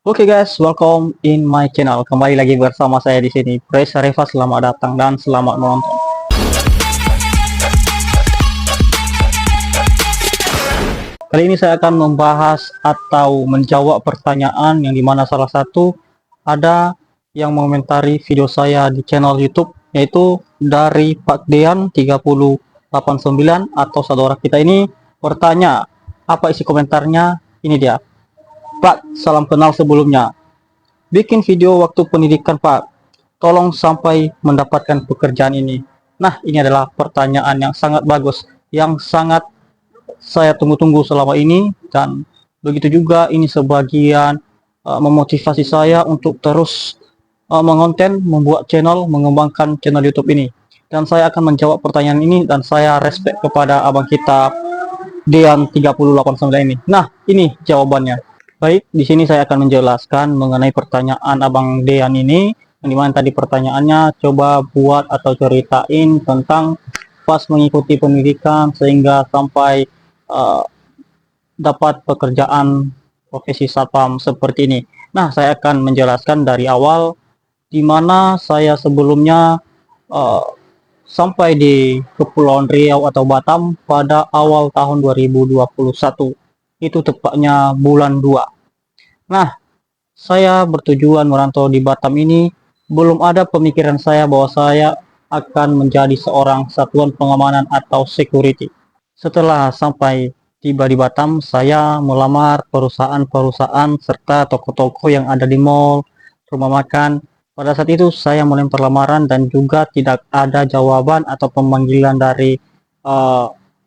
Oke guys, welcome in my channel. Kembali lagi bersama saya di sini, Praise Reva. Selamat datang dan selamat menonton. Kali ini saya akan membahas atau menjawab pertanyaan yang dimana salah satu ada yang mengomentari video saya di channel YouTube, yaitu dari Pak Dean 3089 atau saudara kita ini bertanya. Apa isi komentarnya? Ini dia. Pak, salam kenal sebelumnya. Bikin video waktu pendidikan, Pak. Tolong sampai mendapatkan pekerjaan ini. Nah, ini adalah pertanyaan yang sangat bagus, yang sangat saya tunggu-tunggu selama ini, dan begitu juga ini sebagian memotivasi saya untuk terus mengonten, membuat channel, mengembangkan channel YouTube ini. Dan saya akan menjawab pertanyaan ini, dan saya respect kepada abang kita Dean 3089 ini. Nah, ini jawabannya. Baik, di sini saya akan menjelaskan mengenai pertanyaan abang Dean ini, yang dimana tadi pertanyaannya coba buat atau ceritain tentang pas mengikuti pendidikan sehingga sampai uh, dapat pekerjaan profesi satpam seperti ini. Nah, saya akan menjelaskan dari awal di mana saya sebelumnya uh, sampai di Kepulauan Riau atau Batam pada awal tahun 2021. Itu tepatnya bulan 2. Nah, saya bertujuan merantau di Batam ini, belum ada pemikiran saya bahwa saya akan menjadi seorang satuan pengamanan atau security. Setelah sampai tiba di Batam, saya melamar perusahaan-perusahaan serta toko-toko yang ada di mall, rumah makan. Pada saat itu saya melempar lamaran dan juga tidak ada jawaban atau pemanggilan dari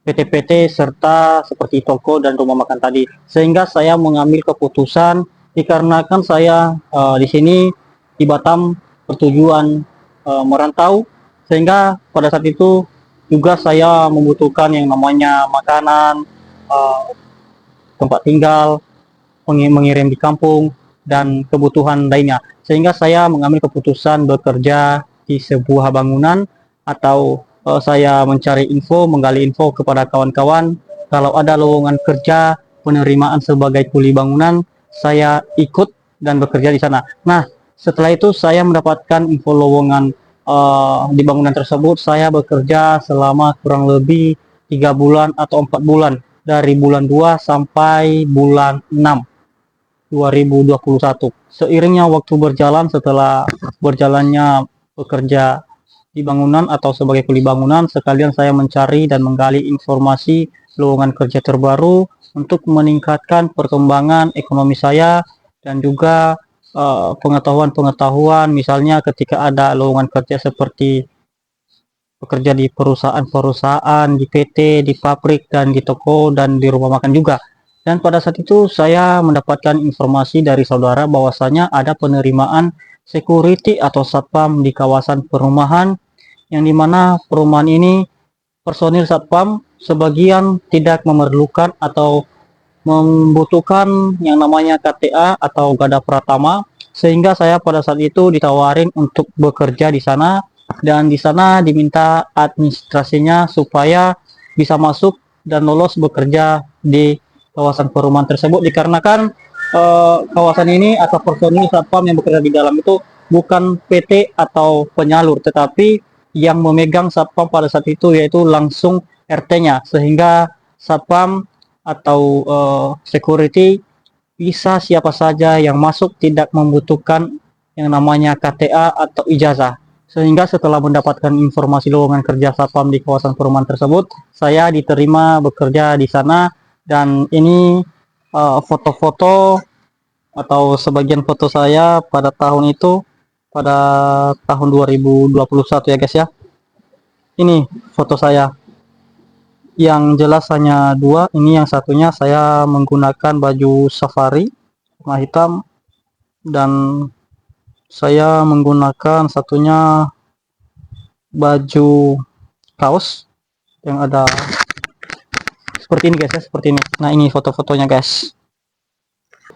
PT-PT serta seperti toko dan rumah makan tadi. Sehingga saya mengambil keputusan dikarenakan saya di sini di Batam bertujuan merantau, sehingga pada saat itu juga saya membutuhkan yang namanya makanan, uh, tempat tinggal, mengirim di kampung, dan kebutuhan lainnya. Sehingga saya mengambil keputusan bekerja di sebuah bangunan, atau saya mencari info, menggali info kepada kawan-kawan kalau ada lowongan kerja penerimaan sebagai kuli bangunan, saya ikut dan bekerja di sana. Nah, setelah itu saya mendapatkan info lowongan di bangunan tersebut. Saya bekerja selama kurang lebih 3 bulan atau 4 bulan, dari bulan 2 sampai bulan 6 2021. Seiringnya waktu berjalan, setelah berjalannya bekerja di bangunan atau sebagai kuli bangunan, sekalian saya mencari dan menggali informasi lowongan kerja terbaru untuk meningkatkan perkembangan ekonomi saya, dan juga pengetahuan-pengetahuan, misalnya ketika ada lowongan kerja seperti bekerja di perusahaan-perusahaan, di PT, di pabrik, dan di toko, dan di rumah makan juga. Dan pada saat itu saya mendapatkan informasi dari saudara bahwasanya ada penerimaan security atau satpam di kawasan perumahan, yang dimana perumahan ini personil satpam sebagian tidak memerlukan atau membutuhkan yang namanya KTA atau Gada Pratama, sehingga saya pada saat itu ditawarin untuk bekerja di sana, dan di sana diminta administrasinya supaya bisa masuk dan lolos bekerja di kawasan perumahan tersebut, dikarenakan kawasan ini atau personil satpam yang bekerja di dalam itu bukan PT atau penyalur, tetapi yang memegang satpam pada saat itu yaitu langsung RT-nya, sehingga satpam atau security bisa siapa saja yang masuk, tidak membutuhkan yang namanya KTA atau ijazah. Sehingga setelah mendapatkan informasi lowongan kerja satpam di kawasan perumahan tersebut, saya diterima bekerja di sana. Dan ini foto-foto atau sebagian foto saya pada tahun itu, pada tahun 2021 ya guys ya. Ini foto saya, yang jelas hanya dua. Ini yang satunya saya menggunakan baju safari warna hitam, dan saya menggunakan satunya baju kaos yang ada seperti ini guys ya, seperti ini. Nah, ini foto-fotonya guys.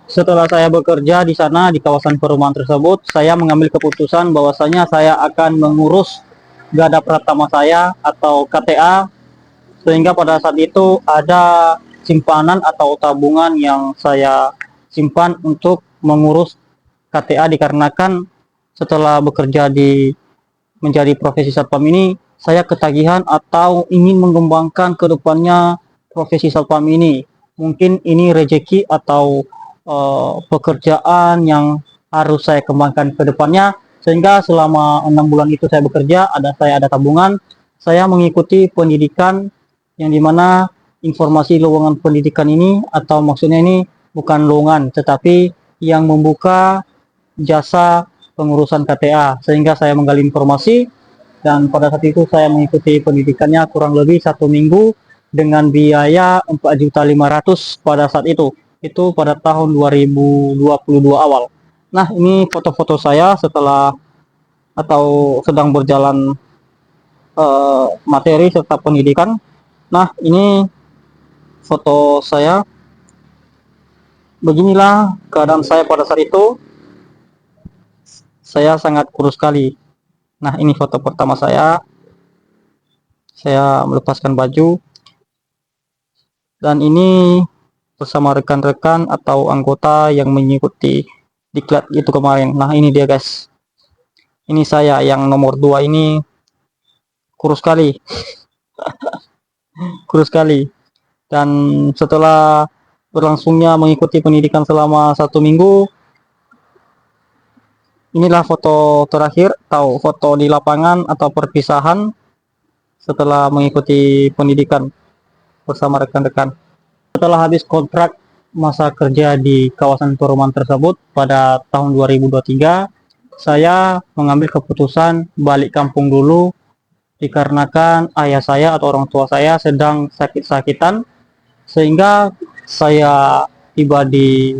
Setelah saya bekerja di sana di kawasan perumahan tersebut, saya mengambil keputusan bahwasanya saya akan mengurus Gada Pratama saya atau KTA, sehingga pada saat itu ada simpanan atau tabungan yang saya simpan untuk mengurus KTA, dikarenakan setelah bekerja di menjadi profesi satpam ini, saya ketagihan atau ingin mengembangkan ke depannya profesi satpam ini. Mungkin ini rezeki atau pekerjaan yang harus saya kembangkan ke depannya, sehingga selama 6 bulan itu saya bekerja, saya ada tabungan, saya mengikuti pendidikan yang dimana informasi lowongan pendidikan ini, atau maksudnya ini bukan lowongan tetapi yang membuka jasa pengurusan KTA, sehingga saya menggali informasi, dan pada saat itu saya mengikuti pendidikannya kurang lebih 1 minggu dengan biaya 4.500.000 pada saat itu pada tahun 2022 awal. Nah, ini foto-foto saya setelah atau sedang berjalan materi serta pendidikan. Nah, ini foto saya. Beginilah keadaan saya pada saat itu. Saya sangat kurus sekali. Nah, ini foto pertama saya. Saya melepaskan baju. Dan ini bersama rekan-rekan atau anggota yang mengikuti diklat itu kemarin. Nah, ini dia guys. Ini saya yang nomor 2 ini kurus sekali. Kurus sekali. Dan setelah berlangsungnya mengikuti pendidikan selama 1 minggu, inilah foto terakhir atau foto di lapangan atau perpisahan setelah mengikuti pendidikan bersama rekan-rekan. Setelah habis kontrak masa kerja di kawasan perumahan tersebut pada tahun 2023, saya mengambil keputusan balik kampung dulu, dikarenakan ayah saya atau orang tua saya sedang sakit-sakitan, sehingga saya tiba di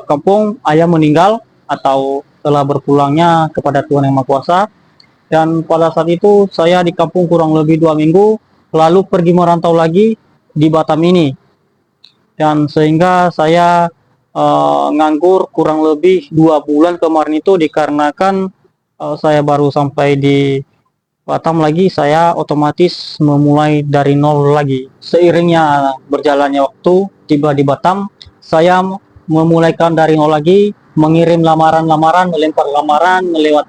kampung, ayah meninggal atau telah berpulangnya kepada Tuhan Yang Maha Kuasa. Dan pada saat itu saya di kampung kurang lebih 2 minggu, lalu pergi merantau lagi di Batam ini. Dan sehingga saya nganggur kurang lebih 2 bulan kemarin itu, dikarenakan saya baru sampai di Batam lagi, saya otomatis memulai dari nol lagi. Seiringnya berjalannya waktu, tiba di Batam, saya memulaikan dari nol lagi, mengirim lamaran-lamaran, melempar lamaran lewat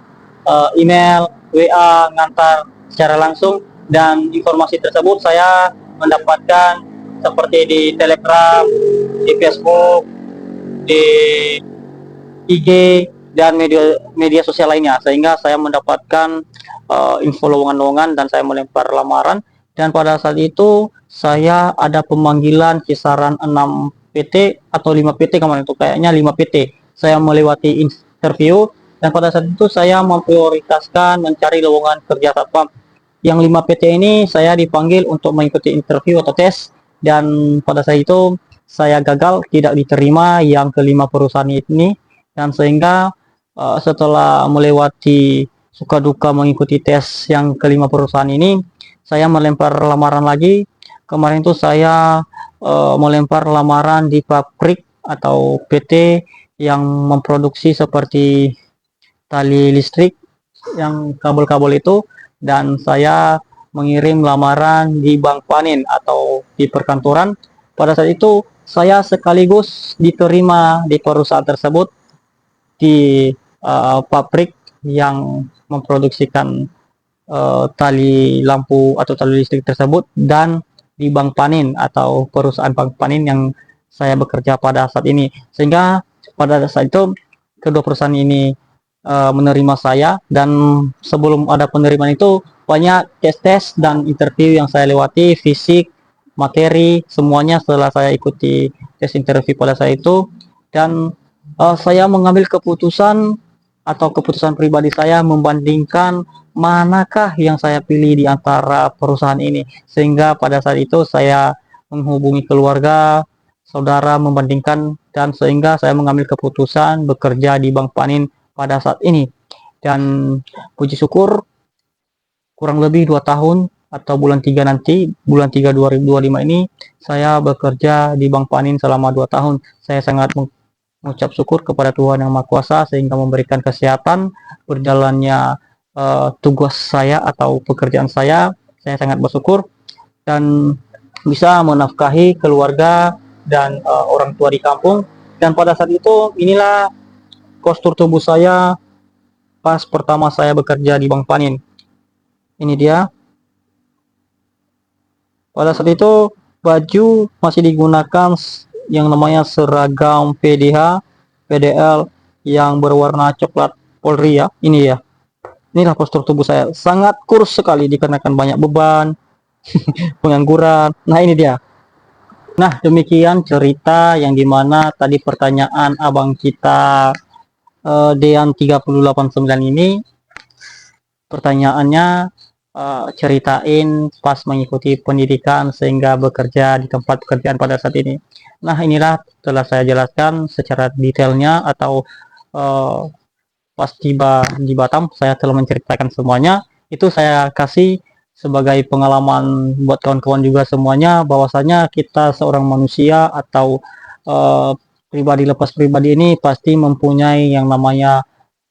email, WA, ngantar secara langsung, dan informasi tersebut saya mendapatkan seperti di Telegram, di Facebook, di IG, dan media sosial lainnya, sehingga saya mendapatkan info lowongan-lowongan dan saya melempar lamaran. Dan pada saat itu saya ada pemanggilan kisaran 6 PT atau 5 PT kemarin itu, kayaknya 5 PT. Saya melewati interview, dan pada saat itu saya memprioritaskan mencari lowongan kerja satpam. Yang 5 PT ini saya dipanggil untuk mengikuti interview atau tes, dan pada saat itu saya gagal, tidak diterima yang kelima perusahaan ini. Dan sehingga setelah melewati suka duka mengikuti tes yang kelima perusahaan ini, saya melempar lamaran lagi. Kemarin itu saya melempar lamaran di pabrik atau PT yang memproduksi seperti tali listrik, yang kabel-kabel itu, dan saya mengirim lamaran di Bank Panin atau di perkantoran. Pada saat itu saya sekaligus diterima di perusahaan tersebut, di pabrik yang memproduksikan tali lampu atau tali listrik tersebut, dan di Bank Panin atau perusahaan Bank Panin yang saya bekerja pada saat ini. Sehingga pada saat itu kedua perusahaan ini menerima saya, dan sebelum ada penerimaan itu banyak tes-tes dan interview yang saya lewati, fisik, materi, semuanya setelah saya ikuti tes interview pada saat itu. Dan saya mengambil keputusan atau keputusan pribadi saya membandingkan manakah yang saya pilih di antara perusahaan ini, sehingga pada saat itu saya menghubungi keluarga, saudara, membandingkan, dan sehingga saya mengambil keputusan bekerja di Bank Panin pada saat ini. Dan puji syukur kurang lebih 2 tahun atau bulan 3 nanti, bulan 3 2025 ini, saya bekerja di Bank Panin selama 2 tahun. Saya sangat mengucap syukur kepada Tuhan Yang Maha Kuasa sehingga memberikan kesehatan berjalannya tugas saya atau pekerjaan saya. Saya sangat bersyukur dan bisa menafkahi keluarga dan orang tua di kampung. Dan pada saat itu inilah postur tubuh saya pas pertama saya bekerja di Bank Panin. Ini dia. Pada saat itu baju masih digunakan yang namanya seragam PDH, PDL yang berwarna coklat Polri ya. Ini ya. Inilah postur tubuh saya. Sangat kurus sekali dikarenakan banyak beban, pengangguran. Nah, ini dia. Nah, demikian cerita yang dimana tadi pertanyaan abang kita Dean 3089 ini, pertanyaannya ceritain pas mengikuti pendidikan sehingga bekerja di tempat pekerjaan pada saat ini. Nah, inilah telah saya jelaskan secara detailnya atau pas tiba di Batam saya telah menceritakan semuanya. Itu saya kasih sebagai pengalaman buat kawan-kawan juga semuanya, bahwasanya kita seorang manusia atau pribadi lepas pribadi ini pasti mempunyai yang namanya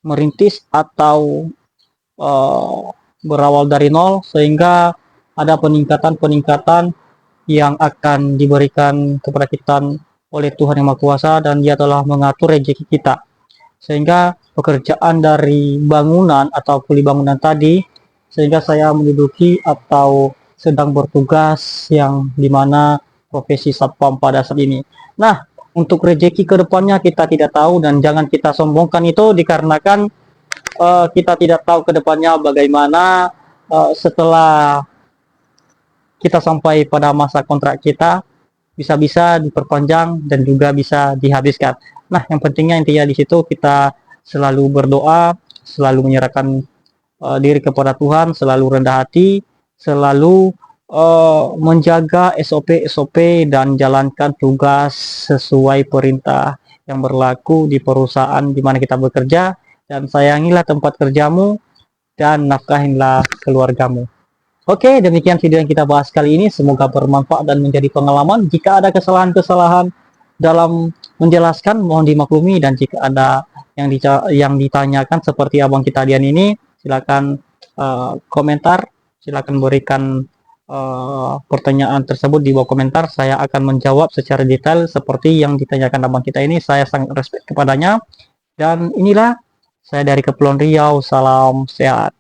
merintis atau berawal dari nol, sehingga ada peningkatan-peningkatan yang akan diberikan kepada kita oleh Tuhan Yang Maha Kuasa, dan Dia telah mengatur rezeki kita. Sehingga pekerjaan dari bangunan atau kuli bangunan tadi, sehingga saya menduduki atau sedang bertugas yang dimana profesi satpam pada saat ini. Nah, untuk rezeki kedepannya kita tidak tahu, dan jangan kita sombongkan itu dikarenakan kita tidak tahu kedepannya bagaimana setelah kita sampai pada masa kontrak kita, bisa-bisa diperpanjang dan juga bisa dihabiskan. Nah, yang pentingnya intinya di situ kita selalu berdoa, selalu menyerahkan diri kepada Tuhan, selalu rendah hati, selalu menjaga SOP-SOP dan jalankan tugas sesuai perintah yang berlaku di perusahaan di mana kita bekerja, dan sayangilah tempat kerjamu dan nafkahilah keluargamu. Oke, demikian video yang kita bahas kali ini. Semoga bermanfaat dan menjadi pengalaman. Jika ada kesalahan-kesalahan dalam menjelaskan, mohon dimaklumi. Dan jika ada yang ditanyakan seperti abang kita Dian ini, silakan komentar. Silakan berikan pertanyaan tersebut di bawah komentar. Saya akan menjawab secara detail seperti yang ditanyakan abang kita ini. Saya sangat respect kepadanya. Dan inilah saya dari Kepulauan Riau. Salam sehat.